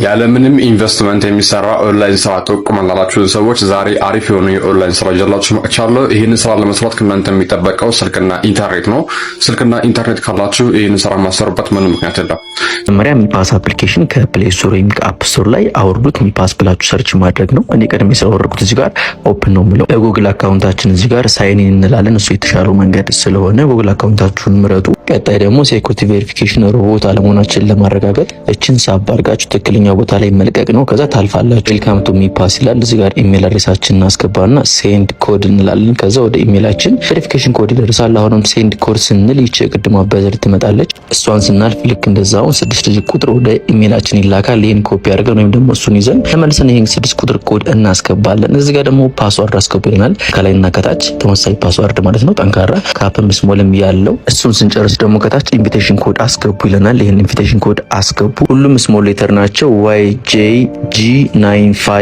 ያለምንም ኢንቨስትመንት የሚሰራ ኦንላይን ስራ ጠቁመናላችሁ ሰዎች ዛሬ አሪፍ የሆነ የኦንላይን ስራ ይዤላችሁ መጥቻለሁ። ይህንን ስራ ለመስራት ከእናንተ የሚጠበቀው ስልክና ኢንተርኔት ነው። ስልክና ኢንተርኔት ካላችሁ ይህንን ስራ ማሰሩበት ምንም ምክንያት የለም። መጀመሪያ ሚፓስ አፕሊኬሽን ከፕሌይ ስቶር ወይም ከአፕ ስቶር ላይ አውርዱት። ሚፓስ ብላችሁ ሰርች ማድረግ ነው። እኔ ቀድሜ ስለወረድኩት እዚህ ጋር ኦፕን ነው የምለው። ጉግል አካውንታችን እዚህ ጋር ሳይን ኢን እንላለን። እሱ የተሻለው መንገድ ስለሆነ ጉግል አካውንታችሁን ምረጡ። ቀጣይ ደግሞ ሴኩሪቲ ቬሪፊኬሽን ሮቦት አለመሆናችንን ለማረጋገጥ እችን ሳብ አድርጋችሁ ትክክለኛ ቦታ ላይ መልቀቅ ነው። ከዛ ታልፋላችሁ። ዌልካም ቱ ሚፓስ ይላል። እዚህ ጋር ኢሜል አድሬሳችንን እናስገባና ሴንድ ኮድ እንላለን። ከዛ ወደ ኢሜላችን ቬሪፊኬሽን ኮድ ይደርሳል። አሁንም ሴንድ ኮድ ስንል ይቺ ቅድማ በዘር ትመጣለች። እሷን ስናልፍ ልክ እንደዛው 6 ዲጂት ቁጥር ወደ ኢሜላችን ይላካል። ይሄን ኮፒ አድርገን ወይም ደግሞ እሱን ይዘን ተመልሰን ይሄን 6 ቁጥር ኮድ እናስገባለን። እዚህ ጋር ደግሞ ፓስወርድ አስገቡ ይለናል። ከላይና ከታች ተመሳሳይ ፓስወርድ ማለት ነው። ጠንካራ ካፕም ስሞልም ያለው እሱን ስንጨርስ ደግሞ ከታች ኢንቪቴሽን ኮድ አስገቡ ይለናል። ይሄን ኢንቪቴሽን ኮድ አስገቡ። ሁሉም ስሞል ሌተር ናቸው።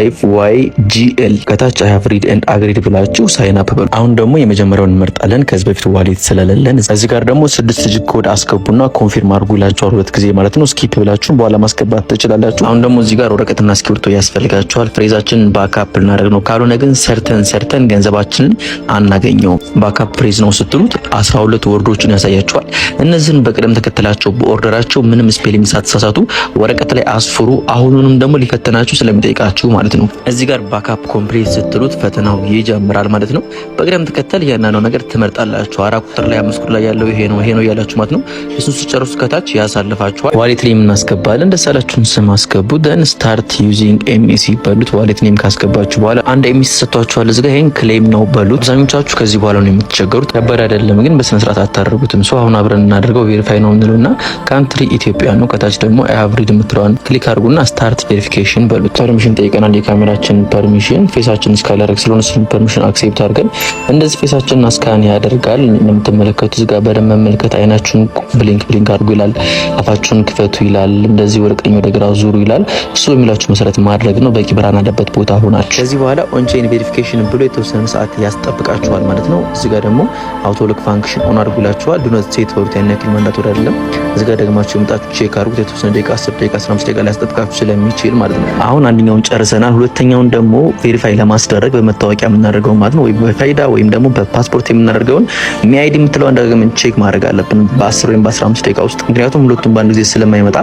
YJG95YGL ከታች I have read and agreed ብላችሁ ሳይን አፕ በሉ። አሁን ደግሞ የመጀመሪያውን እንመርጣለን። ከዚህ በፊት ዋሌት ስለሌለን እዚህ ጋር ደግሞ 6 ዲጂት ኮድ አስገቡና ኮንፊርም አድርጉ ይላችኋል። 2 ጊዜ ማለት ነው። ስኪፕ ብላችሁ በኋላ ማስገባት ትችላላችሁ። አሁን ደግሞ እዚህ ጋር ወረቀትና እስክሪብቶ ያስፈልጋችኋል። ፍሬዛችንን ባካፕ ልናደርግ ነው። ካልሆነ ግን ሰርተን ገንዘባችንን አናገኘውም። ባካፕ ፍሬዝ ነው ስትሉት 12 ወርዶችን ያሳያችኋል። እነዚህን በቅደም ተከተላቸው በኦርደራቸው ምንም ስፔሊንግ ሳትሳሳቱ ወረቀት ላይ አስፍሩ። አሁኑንም ደግሞ ሊፈተናችሁ ስለሚጠይቃችሁ ማለት ነው። እዚህ ጋር ባካፕ ኮምፕሊት ስትሉት ፈተናው ይጀምራል ማለት ነው። በቅደም ተከተል ያናነው ነገር ትመርጣላችሁ። 4 ቁጥር ላይ 5 ቁጥር ላይ ያለው ይሄ ነው ያላችሁ ማለት ነው። እሱን ሲጨርሱ ከታች ያሳልፋችኋል። ዋሌት ኔም እናስገባለን። ደሳላችሁን ስም አስገቡ። ደን ስታርት ዩዚንግ ኤምኢሲ በሉት። ዋሌት ኔም ካስገባችሁ በኋላ አንድ ኤምኢሲ ሰጥቷችኋል። እዚህ ጋር ይሄን ክሌም ነው በሉት። አብዛኞቻችሁ ከዚህ በኋላ ነው የምትቸገሩት። ከበድ አይደለም ግን በስነ ስርዓት አታደርጉትም። ሶ አሁን አብረን እናደርገው። ቬሪፋይ ነው እንለውና ካንትሪ ኢትዮጵያ ነው። ከታች ደግሞ አይ ሃቭ ሪድ የምትለዋን ክሊክ አድርጉና ስታርት ቬሪፊኬሽን በሉት። ፐርሚሽን ጠይቀናል። የካሜራችን ፐርሚሽን ፌሳችን ስካን ያደርግ ስለሆነ እሱን ፐርሚሽን አክሴፕት አድርገን እንደዚህ ፌሳችንን ስካን ያደርጋል። እንደምትመለከቱት እዚህ ጋር በደንብ መመልከት። አይናችሁን ብሊንክ አድርጉ ይላል። አፋችሁን ክፈቱ ይላል። እንደዚህ ወደ ቀኝ ወደ ግራ ዙሩ ይላል። እሱ የሚላችሁ መሰረት ማድረግ ነው። በቂ ብርሃን አለበት ቦታ ሆናችሁ ከዚህ በኋላ ኦንቼን ቬሪፊኬሽን ብሎ የተወሰነ ሰዓት ያስጠብቃችኋል ማለት ነው። እዚህ ጋር ደግሞ አውቶሎክ ፋንክሽን ኦን አድርጉ ይላችኋል። ዱኖት ሴት በሩት ያን ያክል መንዳት ወደ አይደለም። እዚህ ጋር ደግማችሁ መጣችሁ ቼክ አድርጉት። የተወሰነ ደቂቃ 10 ደቂቃ 15 ደቂቃ ላይ ያስጠብቃችሁ ስለሚችል ማለት ነው። አሁን አንደኛውን ጨርሰናል። ሁለተኛውን ደግሞ ቬሪፋይ ለማስደረግ በመታወቂያ የምናደርገው ማለት ነው፣ ወይ በፋይዳ ወይም ደግሞ በፓስፖርት የምናደርገውን ሚአይዲ የምትለው እንደገና ቼክ ማድረግ አለብን በ10 ወይም በ15 ደቂቃ ውስጥ። ምክንያቱም ሁለቱም በአንድ ጊዜ ስለማይመጣ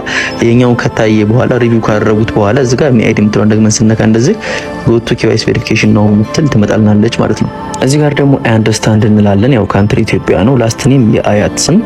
የኛውን ከታየ በኋላ ሪቪው ካደረጉት በኋላ እዚህ ጋር ሚአይዲ የምትለው እንደገና ስነካ እንደዚህ ጎቱ ኬዋይስ ቬሪፊኬሽን ነው የምትል ትመጣልናለች ማለት ነው። እዚህ ጋር ደግሞ አይ አንደርስታንድ እንላለን። ያው ካንትሪ ኢትዮጵያ ነው። ላስት ኔም የአያት ስም፣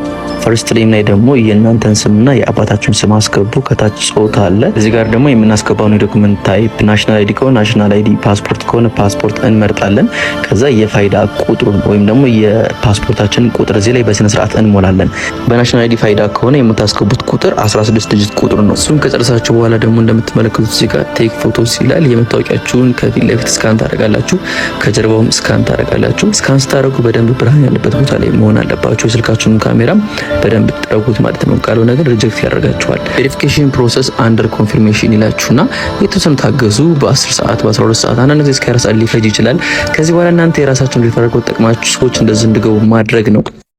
ፈርስት ኔም ላይ ደግሞ የእናንተን ስምና የአባታችሁን ስም አስገቡ። ከታች ጾታ አለ። እዚህ ጋር ደግሞ የምናስገባው የዶክመንት ታይፕ ናሽናል አይዲ ከሆነ ናሽናል አይዲ፣ ፓስፖርት ከሆነ ፓስፖርት እንመርጣለን። ከዛ የፋይዳ ቁጥሩን ወይም ደግሞ የፓስፖርታችንን ቁጥር እዚህ ላይ በስነ ስርዓት እንሞላለን። በናሽናል አይዲ ፋይዳ ከሆነ የምታስገቡት ቁጥር 16 ዲጂት ቁጥር ነው። እሱን ከጨረሳችሁ በኋላ ደግሞ እንደምትመለከቱት እዚህ ጋር ቴክ ፎቶስ ይላል። የመታወቂያችሁን ከፊት ለፊት ስካን ታደርጋላችሁ፣ ከጀርባውም ስካን ታደርጋላችሁ። ስካን ስታደርጉ በደንብ ብርሃን ያለበት ቦታ ላይ መሆን አለባችሁ። የስልካችሁን ካሜራም በደንብ ጥረጉት ማለት ነው። ካልሆነ ግን ሪጀክት ያደርጋችኋል። ቬሪፊኬሽን ፕሮሰስ አንደር ኮንፊርሜሽን ይላችሁና የተወሰነ ታገዙ። በ10 ሰዓት በ12 ሰዓት አንዳንድ ጊዜ እስከ 4 ሰዓት ሊፈጅ ይችላል። ከዚህ በኋላ እናንተ የራሳችሁን ሪፈረንስ ተጠቅማችሁ ሰዎች እንደዚህ እንዲገቡ ማድረግ ነው።